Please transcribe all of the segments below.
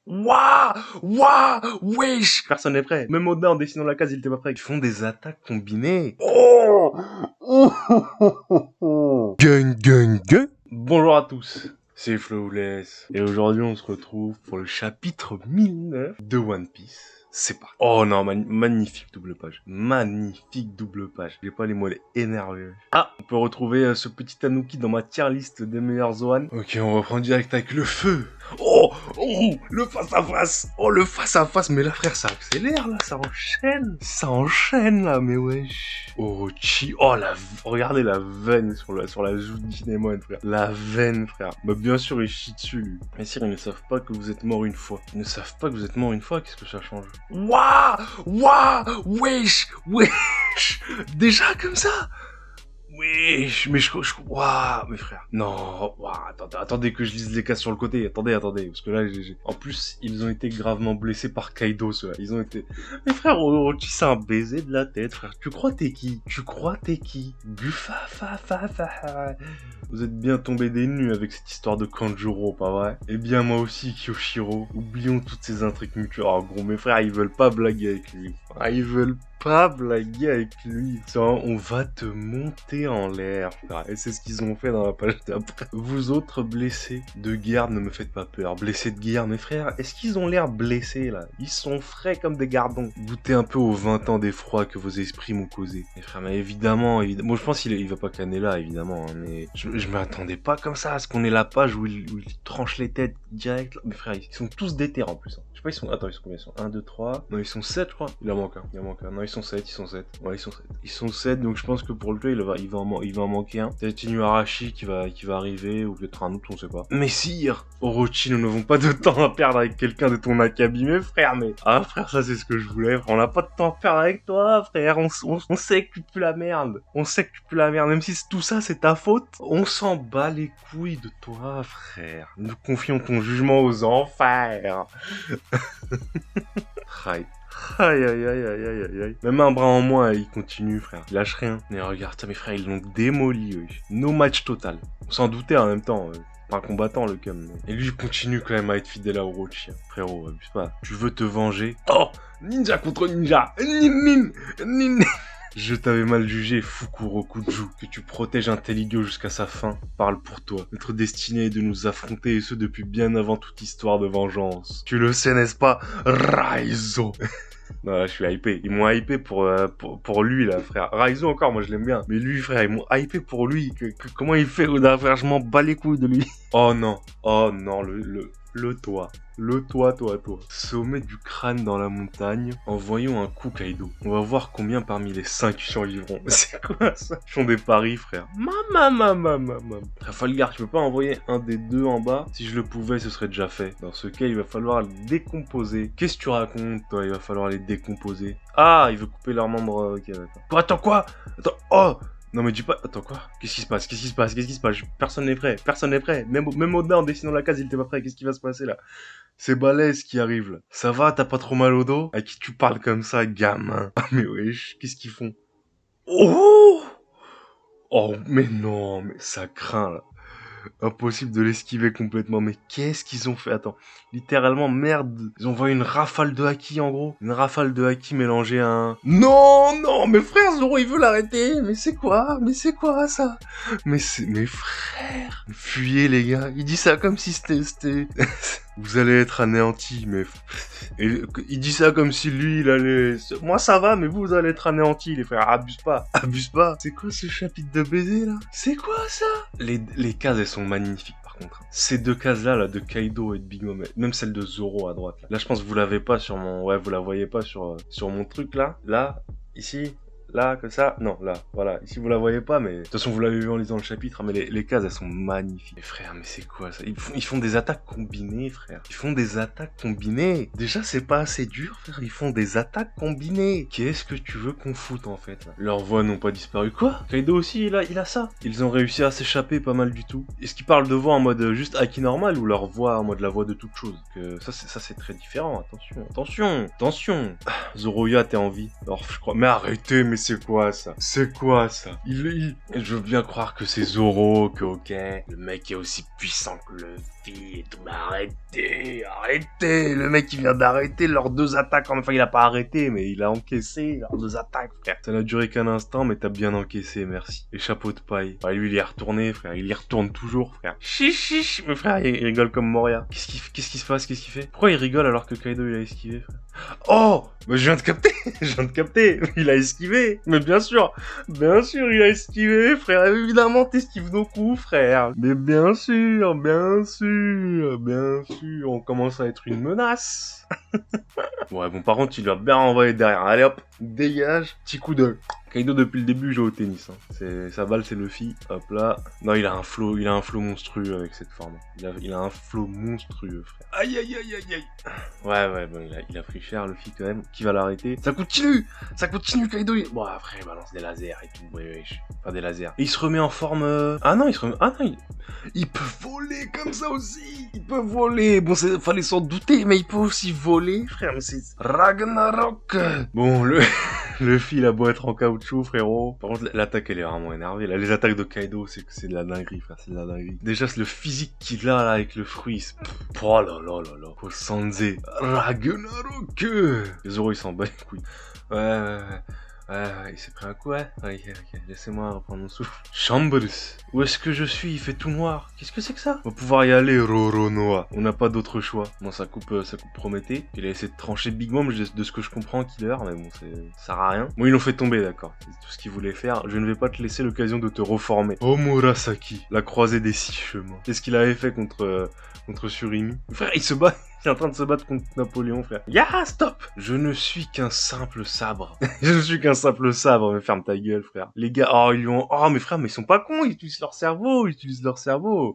Waouh! Waouh! Wesh! Personne n'est prêt. Même Oda en dessinant la case, il était pas prêt. Ils font des attaques combinées. Oh! Gang, gang, gang! Bonjour à tous. C'est Flawless. Et aujourd'hui, on se retrouve pour le chapitre 1009 de One Piece. C'est parti. Oh non, magnifique double page. Magnifique double page. J'ai pas les mots, elle est énervée. Ah, on peut retrouver ce petit Tanuki dans ma tier list des meilleurs Zoan. Ok, on va prendre direct avec le feu. Oh, le face-à-face. Oh, le face-à-face. Mais là, frère, ça accélère, là. Ça enchaîne. Ça enchaîne, là. Mais wesh. Orochi. Oh, regardez la veine sur la joue de Kinemon, frère. La veine, frère. Bah, bien sûr, il chie dessus, lui. Mais si, ils ne savent pas que vous êtes mort une fois. Ils ne savent pas que vous êtes mort une fois. Qu'est-ce que ça change? Waouh! Waouh! Wesh! Wesh! Déjà comme ça? Wesh! Mais waouh! Mais frère. Non! Waouh! Attendez que je lise les cases sur le côté. Attendez. Parce que là, En plus, ils ont été gravement blessés par Kaido, ceux-là. Ils ont été... Mais frère, Orochi, c'est un baiser de la tête, frère. Tu crois t'es qui? Buffa, fa. Vous êtes bien tombé des nues avec cette histoire de Kanjuro, pas vrai? Eh bien, moi aussi, Kyoshiro. Oublions toutes ces intrigues mutuelles. Oh, gros, mes frères, ils veulent pas blaguer avec lui. Ils veulent pas blaguer avec lui. On va te monter en l'air, frère. Et c'est ce qu'ils ont fait dans la page d'après. Vous autres blessés de guerre, ne me faites pas peur. Blessés de guerre, mes frères, est-ce qu'ils ont l'air blessés, là? Ils sont frais comme des gardons. Goûtez un peu aux 20 ans d'effroi que vos esprits m'ont causé. Mes frères, mais évidemment, moi je pense qu'il va pas canner là, évidemment. Hein, mais je m'attendais pas comme ça à ce qu'on ait la page où il tranche les têtes direct. Là. Mes frères, ils sont tous déter en plus. Hein. Je sais pas, ils sont... Attends, ils sont combien? Ils sont 1, 2, 3... Non, ils sont 7, je crois. Il en manque un. Non, ils sont 7. Ouais, ils sont 7. Ils sont 7, donc je pense que pour le jeu, il va en manquer un. Peut-être Inuarashi qui va arriver, ou peut-être un autre, on sait pas. Mais sire, Orochi, nous n'avons pas de temps à perdre avec quelqu'un de ton acabit, mes frères, mais... Ah, frère, ça c'est ce que je voulais. On n'a pas de temps à perdre avec toi, frère. On sait que tu pues la merde. Même si tout ça, c'est ta faute. On s'en bat les couilles de toi, frère. Nous confions ton jugement aux enfers. Aïe. Même un bras en moins, il continue, frère. Il lâche rien. Mais regarde ça, mes frères, ils l'ont démoli, oui. No match total. On s'en doutait en même temps. Pas un combattant, le cum. Et lui, il continue quand même à être fidèle à Orochi. Hein. Frérot, abuse pas. Tu veux te venger? Oh! Ninja contre ninja! Nin. Je t'avais mal jugé, Fukurokuju, que tu protèges un tel idiot jusqu'à sa fin. Parle pour toi. Notre destinée est de nous affronter, et ce depuis bien avant toute histoire de vengeance. Tu le sais, n'est-ce pas, Raizo? Non, là, je suis hypé. Ils m'ont hypé pour lui, là, frère. Raizo, encore, moi, je l'aime bien. Mais lui, frère, ils m'ont hypé pour lui. Comment il fait, Oda, frère? Je m'en bats les couilles de lui. Oh non, le toit. Toi. Sommet du crâne dans la montagne. Envoyons un coup, Kaido. On va voir combien parmi les 5 qui survivront. C'est quoi ça? Ils font des paris, frère. Trafalgar, tu peux pas envoyer un des deux en bas? Si je le pouvais, ce serait déjà fait. Dans ce cas, il va falloir les décomposer. Qu'est-ce que tu racontes, toi? Il va falloir les décomposer. Ah, il veut couper leurs membres. Ok, d'accord. Attends, quoi? Attends, oh! Non mais dis pas... Attends quoi? Qu'est-ce qui se passe? Personne n'est prêt. Même Oda en dessinant la case, il était pas prêt. Qu'est-ce qui va se passer là? C'est balèze qui arrive là. Ça va? T'as pas trop mal au dos? À qui tu parles comme ça, gamin? Ah mais wesh, qu'est-ce qu'ils font? Oh! Oh mais non, mais ça craint là. Impossible de l'esquiver complètement. Mais qu'est-ce qu'ils ont fait? Attends, littéralement, merde. Ils ont envoyé une rafale de haki, en gros. Une rafale de haki mélangée à un... Non, mais frère, Zoro, il veut l'arrêter. Mais c'est quoi ça? Mais frère, fuyez, les gars. Il dit ça comme si c'était... Vous allez être anéantis, mais... Et il dit ça comme si lui, il allait... Moi, ça va, mais vous allez être anéantis, les frères. Abuse pas. C'est quoi ce chapitre de baiser, là? C'est quoi ça? Les cases, elles sont magnifiques, par contre. Ces deux cases-là, là, de Kaido et de Big Mom, même celle de Zoro à droite, là. Là, je pense que vous l'avez pas sur mon... Ouais, vous la voyez pas sur mon truc, là. Là, ici... Là, comme ça, non, là, voilà, ici vous la voyez pas, mais de toute façon vous l'avez vu en lisant le chapitre, mais les cases elles sont magnifiques. Mais frère, mais c'est quoi ça? Ils font des attaques combinées, frère. Déjà c'est pas assez dur, frère, ils font des attaques combinées. Qu'est-ce que tu veux qu'on foute en fait là? Leurs voix n'ont pas disparu. Quoi? Kaido aussi, il a ça. Ils ont réussi à s'échapper pas mal du tout. Est-ce qu'ils parlent de voix en mode juste haki normal ou leur voix en mode la voix de toute chose? Que ça c'est très différent, attention. Zoroya, t'es en vie. Alors je crois, mais arrêtez, mais c'est quoi ça? Je veux bien croire que c'est Zoro, que ok, le mec est aussi puissant que le filles et tout. Mais arrêtez. Le mec, il vient d'arrêter leurs 2 attaques. Enfin, il a pas arrêté, mais il a encaissé leurs 2 attaques, frère. Ça n'a duré qu'un instant, mais t'as bien encaissé, merci. Et chapeau de paille. Bah, lui, il y est retourné, frère. Il y retourne toujours, frère. Chiche. Mais frère, il rigole comme Moria. Qu'est-ce qui se passe? Qu'est-ce qu'il fait? Pourquoi il rigole alors que Kaido, il a esquivé, frère? Oh! Mais je viens de capter. Il a esquivé. Mais bien sûr, il a esquivé, frère. Évidemment, t'esquives nos coups, frère. Mais bien sûr. On commence à être une menace. Ouais, bon, par contre, il lui a bien envoyé derrière. Allez hop, dégage. Petit coup de... Kaido, depuis le début, joue au tennis. Hein. Sa balle, c'est Luffy. Hop là. Non, il a un flow monstrueux avec cette forme. Il a un flow monstrueux, frère. Aïe. Ouais, bon, il a pris cher, Luffy, quand même. Qui va l'arrêter? Ça continue, Kaido. Bon, après, il balance des lasers et tout. Ouais, enfin, des lasers. Et il se remet en forme... il peut voler comme ça aussi. Il peut voler. Bon, fallait s'en douter, mais il peut aussi voler, frère. Mais c'est Ragnarok. Bon, Luffy, il a beau être en caoutchouc, frérot. Par contre, l'attaque, elle est vraiment énervée. Là, les attaques de Kaido, c'est de la dinguerie, frère. C'est de la dinguerie. Déjà, c'est le physique qu'il a, là, avec le fruit. Oh là là. Oh, Sanze. Ragnarok. Zoro, il s'en bat les couilles. Ouais. Il s'est pris un coup, ouais. Ok. Laissez-moi reprendre mon souffle. Chambres. Où est-ce que je suis? Il fait tout noir. Qu'est-ce que c'est que ça? On va pouvoir y aller, Roronoa. On n'a pas d'autre choix. Bon, ça coupe Prométhée. Il a essayé de trancher Big Mom, de ce que je comprends, Killer, mais bon, ça sert à rien. Bon, ils l'ont fait tomber, d'accord. C'est tout ce qu'ils voulaient faire. Je ne vais pas te laisser l'occasion de te reformer. Oh, Murasaki. La croisée des 6 chemins. Qu'est-ce qu'il avait fait contre Surimi? Frère, il se bat. Il est en train de se battre contre Napoléon, frère. Stop! Je ne suis qu'un simple sabre. Mais ferme ta gueule, frère. Les gars, mais frère, mais ils sont pas cons, ils utilisent leur cerveau.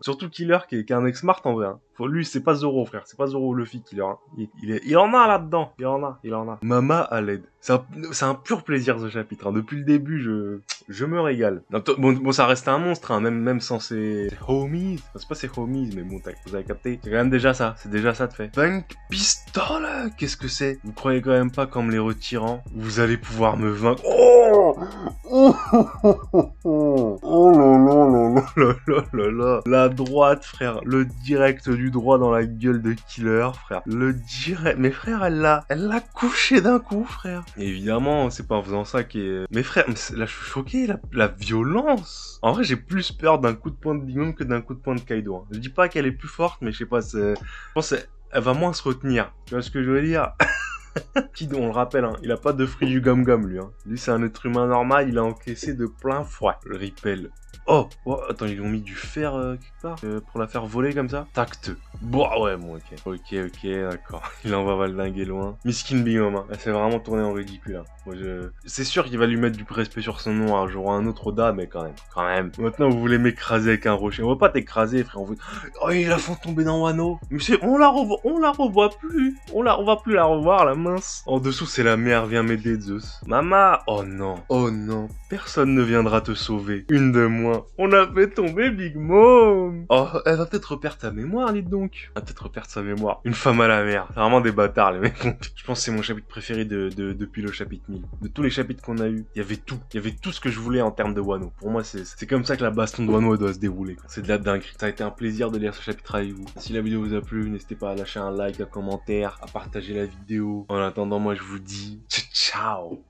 Surtout Killer, qui est un mec smart, en vrai. Hein. Lui, c'est pas Zoro, frère. C'est pas Zoro Luffy, Killer. Hein. Il en a là-dedans. Il en a. Mama à l'aide. C'est un pur plaisir, ce chapitre. Hein. Depuis le début, je me régale. Bon, ça reste un monstre, hein, même sans ses homies. Enfin, c'est pas ses homies, mais bon, vous avez capté. C'est quand même déjà ça. C'est déjà ça de fait. Bank Pistol, qu'est-ce que c'est? Vous croyez quand même pas qu'en me les retirant, vous allez pouvoir me vaincre? Oh là. La droite, frère. Le direct du droit dans la gueule de Killer, frère. Le direct. Mais frère, elle l'a couché d'un coup, frère. Et évidemment, c'est pas en faisant ça Mais frère, là, je suis choqué, la violence. En vrai, j'ai plus peur d'un coup de poing de Big Mom que d'un coup de poing de Kaido. Hein. Je dis pas qu'elle est plus forte, mais je sais pas, je pense elle va moins se retenir. Tu vois ce que je veux dire? Kid, on le rappelle, hein, il a pas de fruit du gum-gum, lui. Hein. Lui, c'est un être humain normal, il a encaissé de plein fouet. Le Ripel. Oh, attends, ils lui ont mis du fer quelque part pour la faire voler comme ça. Tact. Bon, ouais, bon, ok, d'accord. Il en va valdinguer loin. Miskin Big Mom, hein. Elle s'est vraiment tournée en ridicule. Hein. Moi, c'est sûr qu'il va lui mettre du respect sur son nom un jour ou un autre, Oda, mais quand même. Maintenant, vous voulez m'écraser avec un rocher. On va pas t'écraser, frère. Oh, ils la font tomber dans Wano. Mais on la revoit plus. On va plus la revoir, la mince. En dessous, c'est la mère, viens m'aider, Zeus. Mama. Oh non. Personne ne viendra te sauver. Une de moins. On a fait tomber Big Mom. Oh, elle va peut-être reperdre sa mémoire, dites donc. Elle va peut-être reperdre sa mémoire. Une femme à la mer. C'est vraiment des bâtards, les mecs. Je pense que c'est mon chapitre préféré depuis le chapitre 1000. De tous les chapitres qu'on a eu, il y avait tout. Il y avait tout ce que je voulais en termes de Wano. Pour moi, c'est comme ça que la baston de Wano doit se dérouler. C'est de la dinguerie. Ça a été un plaisir de lire ce chapitre avec vous. Si la vidéo vous a plu, n'hésitez pas à lâcher un like, un commentaire, à partager la vidéo. En attendant, moi, je vous dis ciao.